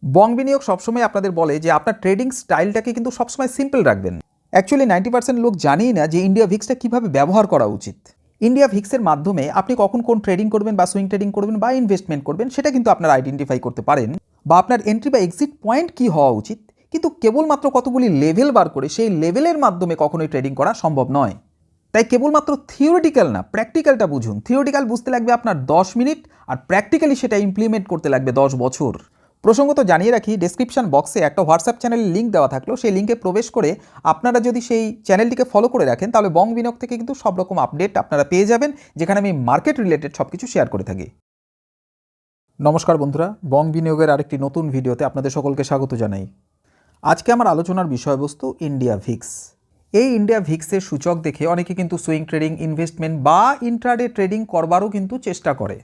বং বিনিয়োগ সবসময় আপনাদের বলে যে আপনার ট্রেডিং স্টাইলটাকে কিন্তু সবসময় সিম্পল রাখবেন। অ্যাকচুয়ালি 90% লোক জানেই না যে ইন্ডিয়া ভিক্সটা কীভাবে ব্যবহার করা উচিত। ইন্ডিয়া ভিক্সের মাধ্যমে আপনি কখন কোন ট্রেডিং করবেন বা সুইং ট্রেডিং করবেন বা ইনভেস্টমেন্ট করবেন সেটা কিন্তু আপনারা আইডেন্টিফাই করতে পারেন, বা আপনার এন্ট্রি বা এক্সিট পয়েন্ট কী হওয়া উচিত। কিন্তু কেবলমাত্র কতগুলি লেভেল বার করে সেই লেভেলের মাধ্যমে কখনোই ট্রেডিং করা সম্ভব নয়। তাই কেবলমাত্র থিওরিটিক্যাল না, প্র্যাকটিক্যালটা বুঝুন। থিওরিটিক্যাল বুঝতে লাগবে আপনার 10 মিনিট, আর প্র্যাকটিক্যালি সেটা ইমপ্লিমেন্ট করতে লাগবে 10 বছর। প্রসঙ্গত জানিয়ে রাখি, ডেসক্রিপশন বক্সে একটা হোয়াটসঅ্যাপ চ্যানেলের লিঙ্ক দেওয়া থাকলো, সেই লিঙ্কে প্রবেশ করে আপনারা যদি সেই চ্যানেলটিকে ফলো করে রাখেন তাহলে বং বিনিয়োগ থেকে কিন্তু সব রকম আপডেট আপনারা পেয়ে যাবেন, যেখানে আমি মার্কেট রিলেটেড সব কিছু শেয়ার করে থাকি। নমস্কার বন্ধুরা, বং বিনিয়োগের আরেকটি নতুন ভিডিওতে আপনাদের সকলকে স্বাগত জানাই। আজকে আমার আলোচনার বিষয়বস্তু ইন্ডিয়া ভিক্স। এই ইন্ডিয়া ভিক্সের সূচক দেখে অনেকে কিন্তু সুইং ট্রেডিং, ইনভেস্টমেন্ট বা ইন্ট্রাডে ট্রেডিং করবারও কিন্তু চেষ্টা করে।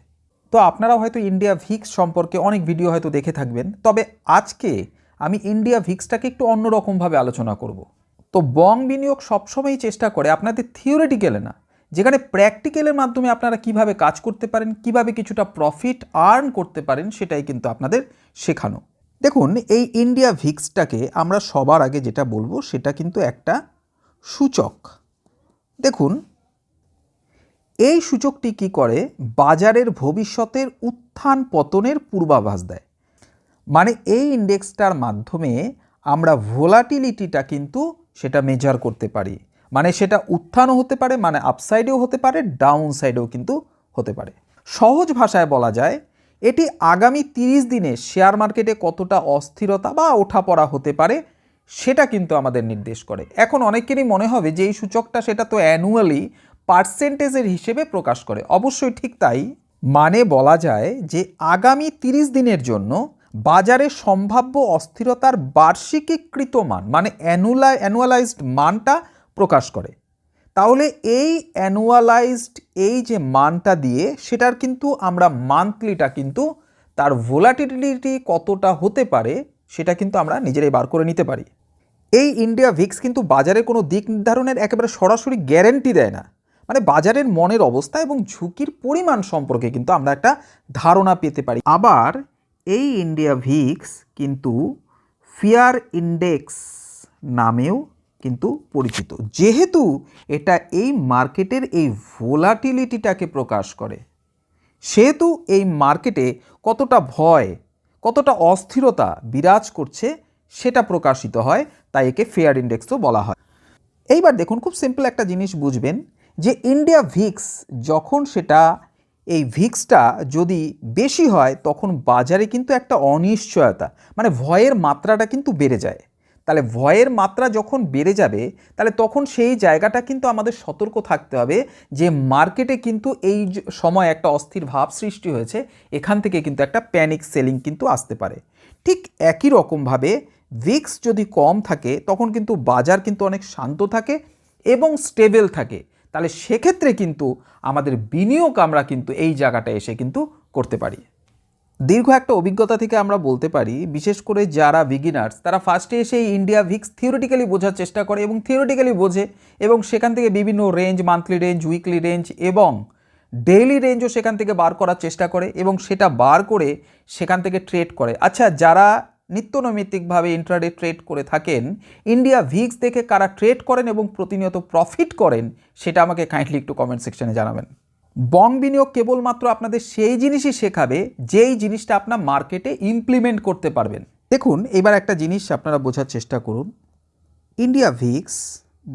তো আপনারা হয়তো ইন্ডিয়া ভিক্স সম্পর্কে অনেক ভিডিও হয়তো দেখে থাকবেন, তবে আজকে আমি ইন্ডিয়া ভিক্সটাকে একটু অন্যরকমভাবে আলোচনা করব। তো বং বিনিয়োগ সবসময়ই চেষ্টা করে আপনাদের থিওরিটিক্যালে না, যেখানে প্র্যাকটিক্যালের মাধ্যমে আপনারা কিভাবে কাজ করতে পারেন, কিভাবে কিছুটা প্রফিট আর্ন করতে পারেন, সেটাই কিন্তু আপনাদের শেখানো। দেখুন, এই ইন্ডিয়া ভিক্সটাকে আমরা সবার আগে যেটা বলবো সেটা কিন্তু একটা সূচক। দেখুন, এই সূচকটি কি করে, বাজারের ভবিষ্যতের উত্থান পতনের পূর্বাভাস দেয়। মানে এই ইন্ডেক্সটার মাধ্যমে আমরা ভোলাটিলিটিটা কিন্তু সেটা মেজার করতে পারি। মানে সেটা উত্থানও হতে পারে, মানে আপসাইডেও হতে পারে, ডাউন সাইডেও কিন্তু হতে পারে। সহজ ভাষায় বলা যায়, এটি আগামী 30 দিনে শেয়ার মার্কেটে কতটা অস্থিরতা বা ওঠাপড়া হতে পারে সেটা কিন্তু আমাদের নির্দেশ করে। এখন অনেকেরই মনে হবে যে এই সূচকটা সেটা তো অ্যানুয়ালি পার্সেন্টেজের হিসেবে প্রকাশ করে। অবশ্যই ঠিক তাই। মানে বলা যায় যে আগামী 30 দিনের জন্য বাজারে সম্ভাব্য অস্থিরতার বার্ষিকীকৃত মান, মানে অ্যানুয়ালাইজড মানটা প্রকাশ করে। তাহলে এই অ্যানুয়ালাইজড এই যে মানটা দিয়ে সেটার কিন্তু আমরা মান্থলিটা কিন্তু তার ভোলাটিলিটি কতটা হতে পারে সেটা কিন্তু আমরা নিজেরাই বার করে নিতে পারি। এই ইন্ডিয়া ভিক্স কিন্তু বাজারে কোনো দিক নির্ধারণের একেবারে সরাসরি গ্যারেন্টি দেয় না। মানে বাজারের মনের অবস্থা এবং ঝুঁকির পরিমাণ সম্পর্কে কিন্তু আমরা একটা ধারণা পেতে পারি। আবার এই ইন্ডিয়া ভিক্স কিন্তু ফিয়ার ইন্ডেক্স নামেও কিন্তু পরিচিত, যেহেতু এটা এই মার্কেটের এই ভোলাটিলিটিটাকে প্রকাশ করে। সেহেতু এই মার্কেটে কতটা ভয়, কতটা অস্থিরতা বিরাজ করছে সেটা প্রকাশিত হয়, তাই একে ফেয়ার ইন্ডেক্সও বলা হয়। এইবার দেখুন, খুব সিম্পল একটা জিনিস বুঝবেন যে ইন্ডিয়া ভিক্স যখন সেটা এই ভিক্সটা যদি বেশি হয় তখন বাজারে কিন্তু একটা অনিশ্চয়তা, মানে ভয়ের মাত্রাটা কিন্তু বেড়ে যায়। তাহলে ভয়ের মাত্রা যখন বেড়ে যাবে তাহলে তখন সেই জায়গাটা কিন্তু আমাদের সতর্ক থাকতে হবে যে মার্কেটে কিন্তু এই সময় একটা অস্থির ভাব সৃষ্টি হয়েছে, এখান থেকে কিন্তু একটা প্যানিক সেলিং কিন্তু আসতে পারে। ঠিক একই রকমভাবে ভিক্স যদি কম থাকে তখন কিন্তু বাজার কিন্তু অনেক শান্ত থাকে এবং স্টেবল থাকে। তাহলে সেক্ষেত্রে কিন্তু আমাদের বিনিয়োগ আমরা কিন্তু এই জায়গাটায় এসে কিন্তু করতে পারি। দীর্ঘ একটা অভিজ্ঞতা থেকে আমরা বলতে পারি, বিশেষ করে যারা বিগিনার্স তারা ফার্স্টে এসে ইন্ডিয়া ভিক্স থিওরিটিক্যালি বোঝার চেষ্টা করে এবং থিওরিটিক্যালি বোঝে এবং সেখান থেকে বিভিন্ন range, monthly range, weekly range এবং ডেইলি রেঞ্জও সেখান থেকে বার করার চেষ্টা করে এবং সেটা বার করে সেখান থেকে ট্রেড করে। আচ্ছা, যারা নিত্যনৈমিত্তিকভাবে ইন্ট্রাডে ট্রেড করে থাকেন, ইন্ডিয়া ভিক্স দেখে কারা ট্রেড করেন এবং প্রতিনিয়ত প্রফিট করেন সেটা আমাকে কাইন্ডলি একটু কমেন্ট সেকশনে জানাবেন। বং বিনিয়োগ কেবলমাত্র আপনাদের সেই জিনিসই শেখাবে যেই জিনিসটা আপনার মার্কেটে ইমপ্লিমেন্ট করতে পারবেন। দেখুন, এবার একটা জিনিস আপনারা বোঝার চেষ্টা করুন। ইন্ডিয়া ভিক্স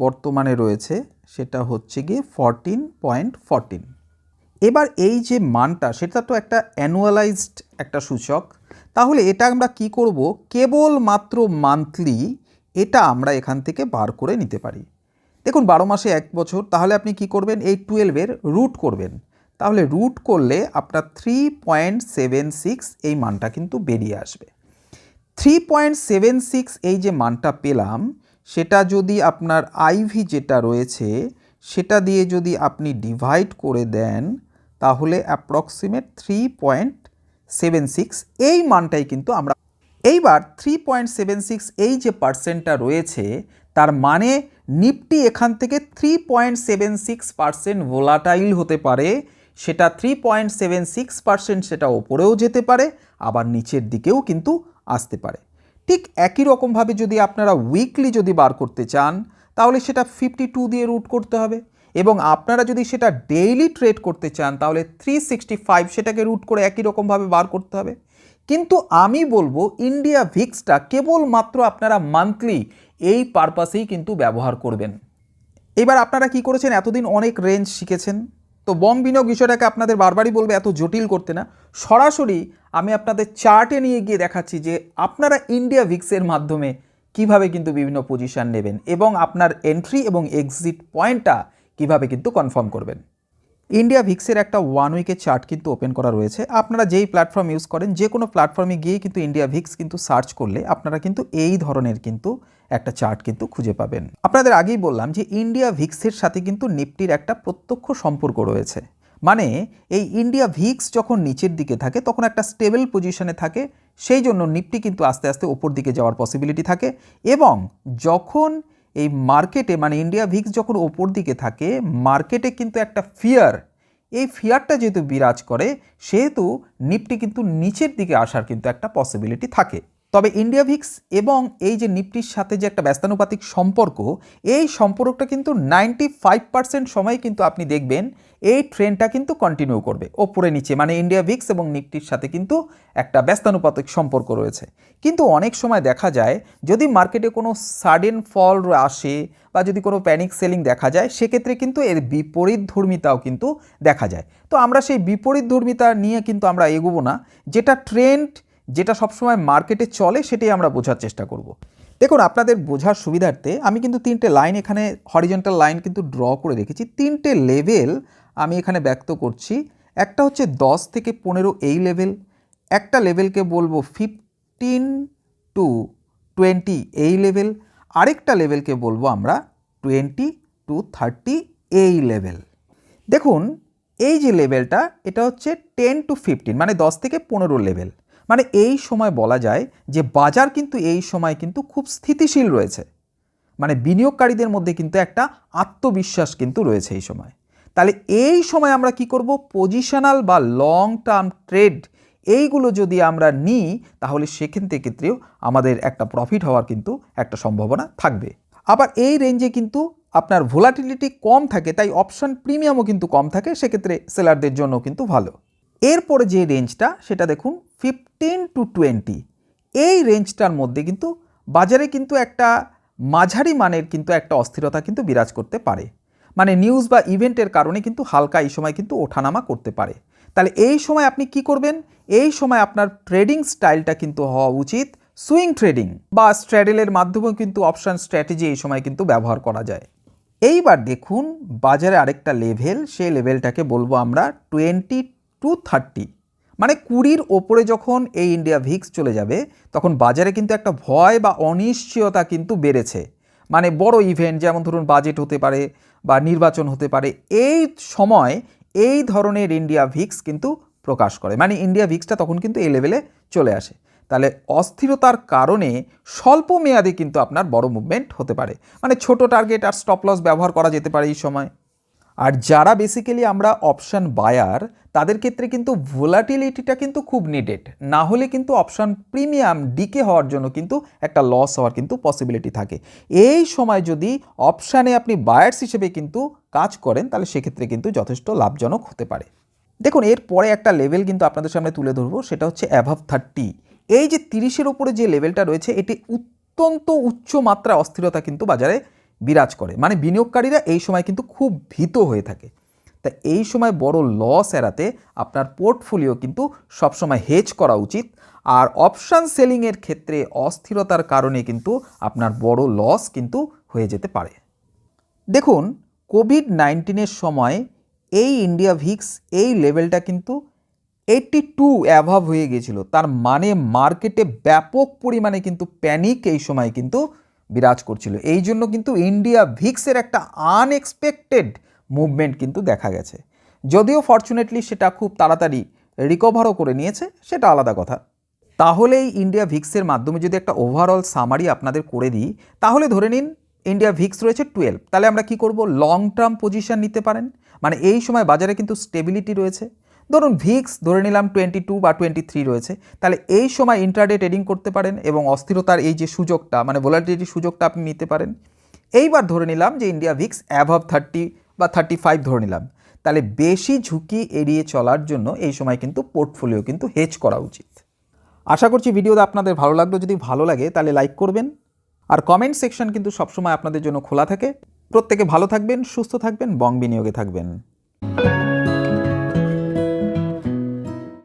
বর্তমানে রয়েছে সেটা হচ্ছে গিয়ে 14.14। এবার এই যে মানটা সেটা তো একটা অ্যানুয়ালাইজড একটা সূচক। তাহলে এটা আমরা কি করব, কেবলমাত্র মান্থলি এটা আমরা এখান থেকে বার করে নিতে পারি। দেখুন, 12 মাসে 1 বছর, তাহলে আপনি কি করবেন, এই 12-এর রুট করবেন। তাহলে রুট করলে আপনার 3.76 এই মানটা কিন্তু বেরিয়ে আসবে। 3.76 এই যে মানটা পেলাম সেটা যদি আপনার আইভি যেটা রয়েছে সেটা দিয়ে যদি আপনি ডিভাইড করে দেন তাহলে অ্যাপ্রক্সিমেট 3.76 এই মানটাই কিন্তু আমরা। এইবার 3.76 এই যে পার্সেন্টটা রয়েছে তার মানে নিফটি এখান থেকে 3.76% ভোলাটাইল হতে পারে। সেটা 3.76% সেটা ওপরেও যেতে পারে, আবার নিচের দিকেও কিন্তু আসতে পারে। ঠিক একই রকমভাবে যদি আপনারা উইকলি যদি বার করতে চান তাহলে সেটা 52 দিয়ে রুট করতে হবে, এবং আপনারা যদি সেটা ডেইলি ট্রেড করতে চান তাহলে 365 সেটাকে রুট করে একই রকমভাবে বার করতে হবে। কিন্তু আমি বলবো ইন্ডিয়া ভিক্সটা কেবলমাত্র আপনারা মান্থলি এই পারপাসেই কিন্তু ব্যবহার করবেন। এবার আপনারা কি করেছেন, এতদিন অনেক রেঞ্জ শিখেছেন, তো বং বিনিয়োগ বিষয়টাকে আপনাদের বারবারই বলবে এত জটিল করতে না। সরাসরি আমি আপনাদের চার্টে নিয়ে গিয়ে দেখাচ্ছি যে আপনারা ইন্ডিয়া ভিক্সের মাধ্যমে কিভাবে কিন্তু বিভিন্ন পজিশন নেবেন এবং আপনার এন্ট্রি এবং এক্সিট পয়েন্টটা কিভাবে কিন্তু কনফার্ম করবেন। ইন্ডিয়া ভিক্সের একটা 1 উইকের চার্ট কিন্তু ওপেন করা রয়েছে। আপনারা যেই প্ল্যাটফর্ম ইউজ করেন যে কোনো প্ল্যাটফর্মে গিয়ে কিন্তু ইন্ডিয়া ভিক্স কিন্তু সার্চ করলে আপনারা কিন্তু এই ধরনের কিন্তু একটা চার্ট কিন্তু খুঁজে পাবেন। আপনাদের আগেই বললাম যে ইন্ডিয়া ভিক্সের সাথে কিন্তু নিফটির একটা প্রত্যক্ষ সম্পর্ক রয়েছে। মানে এই ইন্ডিয়া ভিক্স যখন নিচের দিকে থাকে তখন একটা স্টেবল পজিশনে থাকে, সেই জন্য নিফটি কিন্তু আস্তে আস্তে ওপর দিকে যাওয়ার পসিবিলিটি থাকে। এবং যখন এই মার্কেটে মানে ইন্ডিয়া ভিক্স যখন ওপর দিকে থাকে মার্কেটে কিন্তু একটা ফিয়ার, এই ফিয়ারটা যেহেতু বিরাজ করে সেহেতু নিফটি কিন্তু নিচের দিকে আসার কিন্তু একটা পসিবিলিটি থাকে। তবে ইন্ডিয়া ভিক্স এবং এই যে নিফটির সাথে যে একটা ব্যস্তানুপাতিক সম্পর্ক, এই সম্পর্কটা কিন্তু 95% সময় কিন্তু আপনি দেখবেন এই ট্রেন্ডটা কিন্তু কন্টিনিউ করবে ওপরে নিচে, মানে ইন্ডিয়া ভিক্স এবং নিফটির সাথে কিন্তু একটা ব্যস্তানুপাতিক সম্পর্ক রয়েছে। কিন্তু অনেক সময় দেখা যায় যদি মার্কেটে কোনো সাডেন ফল আসে বা যদি কোনো প্যানিক সেলিং দেখা যায় সেক্ষেত্রে কিন্তু এর বিপরীত ধর্মিতাও কিন্তু দেখা যায়। তো আমরা সেই বিপরীত ধর্মিতা নিয়ে কিন্তু আমরা এগোবো না, যেটা ট্রেন্ড যেটা সবসময় মার্কেটে চলে সেটাই আমরা বোঝার চেষ্টা করব। দেখুন আপনাদের বোঝার সুবিধার্থে আমি কিন্তু 3টে লাইন এখানে হরিজন্টাল লাইন কিন্তু ড্র করে রেখেছি। 3টে লেভেল আমি এখানে ব্যক্ত করছি। একটা হচ্ছে 10 থেকে 15 এই লেভেল, একটা লেভেলকে বলবো 15 টু 20 এই লেভেল, আরেকটা লেভেলকে বলবো আমরা 20 টু 30 এই লেভেল। দেখুন এই যে লেভেলটা এটা হচ্ছে 10 টু 15 মানে 10 থেকে 15 লেভেল। মানে এই সময় বলা যায় যে বাজার কিন্তু এই সময় কিন্তু খুব স্থিতিশীল রয়েছে, মানে বিনিয়োগকারীদের মধ্যে কিন্তু একটা আত্মবিশ্বাস কিন্তু রয়েছে এই সময়। তাহলে এই সময় আমরা কি করব, পজিশনাল বা লং টার্ম ট্রেড এইগুলো যদি আমরা নিই তাহলে সেক্ষেত্রেও আমাদের একটা প্রফিট হওয়ার কিন্তু একটা সম্ভাবনা থাকবে। আবার এই রেঞ্জে কিন্তু আপনার ভোলাটিলিটি কম থাকে, তাই অপশন প্রিমিয়ামও কিন্তু কম থাকে, সেক্ষেত্রে সেলারদের জন্য কিন্তু ভালো। এরপরে যে রেঞ্জটা সেটা দেখুন 15 টু 20, এই রেঞ্জটার মধ্যে কিন্তু বাজারে কিন্তু একটা মাঝারি মানের কিন্তু একটা অস্থিরতা কিন্তু বিরাজ করতে পারে, মানে নিউজ বা ইভেন্টের কারণে কিন্তু হালকা এই সময় কিন্তু ওঠানামা করতে পারে। তাহলে এই সময় আপনি কি করবেন, এই সময় আপনার ট্রেডিং স্টাইলটা কিন্তু হওয়া উচিত সুইং ট্রেডিং বা স্ট্র্যাডেলের মাধ্যমেও কিন্তু অপশন স্ট্র্যাটেজি এই সময় কিন্তু ব্যবহার করা যায়। এইবার দেখুন বাজারে আরেকটা লেভেল, সেই লেভেলটাকে বলবো আমরা 20 টু 30, মানে 20-র ওপরে যখন এই ইন্ডিয়া ভিক্স চলে যাবে তখন বাজারে কিন্তু একটা ভয় বা অনিশ্চয়তা কিন্তু বেড়েছে। মানে বড় ইভেন্ট যেমন ধরুন বাজেট হতে পারে বা নির্বাচন হতে পারে, এই সময় এই ধরনের ইন্ডিয়া ভিক্স কিন্তু প্রকাশ করে, মানে ইন্ডিয়া ভিক্সটা তখন কিন্তু এই লেভেলে চলে আসে। তাহলে অস্থিরতার কারণে স্বল্প মেয়াদে কিন্তু আপনার বড় মুভমেন্ট হতে পারে, মানে ছোট টার্গেট আর স্টপ লস ব্যবহার করা যেতে পারে এই সময়। আর যারা বেসিক্যালি আমরা অপশন বায়ার তাদের ক্ষেত্রে কিন্তু ভোলাটিলিটিটা কিন্তু খুব নিডেড, না হলে কিন্তু অপশন প্রিমিয়াম ডিকে হওয়ার জন্য কিন্তু একটা লস হওয়ার কিন্তু পসিবিলিটি থাকে। এই সময় যদি অপশানে আপনি বায়ার্স হিসেবে কিন্তু কাজ করেন তাহলে সেক্ষেত্রে কিন্তু যথেষ্ট লাভজনক হতে পারে। দেখুন এরপরে একটা লেভেল কিন্তু আপনাদের সামনে তুলে ধরবো, সেটা হচ্ছে অ্যাভাব 30। এই যে 30-এর ওপরে যে লেভেলটা রয়েছে এটি অত্যন্ত উচ্চ মাত্রা অস্থিরতা কিন্তু বাজারে বিরাজ করে, মানে বিনিয়োগকারীরা এই সময় কিন্তু খুব ভীত হয়ে থাকে। তা এই সময় বড় লস এড়াতে আপনার পোর্টফোলিও কিন্তু সবসময় হেজ করা উচিত। আর অপশান সেলিংয়ের ক্ষেত্রে অস্থিরতার কারণে কিন্তু আপনার বড় লস কিন্তু হয়ে যেতে পারে। দেখুন কোভিড-19-এর সময় এই ইন্ডিয়া ভিক্স এই লেভেলটা কিন্তু 82 অ্যাভাব হয়ে গিয়েছিল, তার মানে মার্কেটে ব্যাপক পরিমাণে কিন্তু প্যানিক এই সময় কিন্তু বিরাজ করছিল। এই জন্য কিন্তু ইন্ডিয়া ভিক্সের একটা আনএক্সপেক্টেড মুভমেন্ট কিন্তু দেখা গেছে, যদিও ফরচুনেটলি সেটা খুব তাড়াতাড়ি রিকভারও করে নিয়েছে, সেটা আলাদা কথা। তাহলে এই ইন্ডিয়া ভিক্সের মাধ্যমে যদি একটা ওভারঅল সামারি আপনাদের করে দিই তাহলে ধরে নিন ইন্ডিয়া ভিক্স রয়েছে 12, তাহলে আমরা কি করব, লং টার্ম পজিশন নিতে পারেন, মানে এই সময় বাজারে কিন্তু স্টেবিলিটি রয়েছে। ধরুন ভিক্স ধরে নিলাম 22 বা 23 রয়েছে, তাহলে এই সময় ইন্ট্রাডে ট্রেডিং করতে পারেন এবং অস্থিরতার এই যে সুযোগটা মানে ভোলাটিলিটির সুযোগটা আপনি নিতে পারেন। এইবার ধরে নিলাম যে ইন্ডিয়া ভিক্স অ্যাভাব 30 বা 35 ধরে নিলাম, তাহলে বেশি ঝুঁকি এড়িয়ে চলার জন্য এই সময় কিন্তু পোর্টফোলিও কিন্তু হেজ করা উচিত। আশা করছি ভিডিওটা আপনাদের ভালো লাগলো। যদি ভালো লাগে তাহলে লাইক করবেন, আর কমেন্ট সেকশন কিন্তু সবসময় আপনাদের জন্য খোলা থাকে। প্রত্যেকে ভালো থাকবেন, সুস্থ থাকবেন, বং বিনিয়োগে থাকবেন।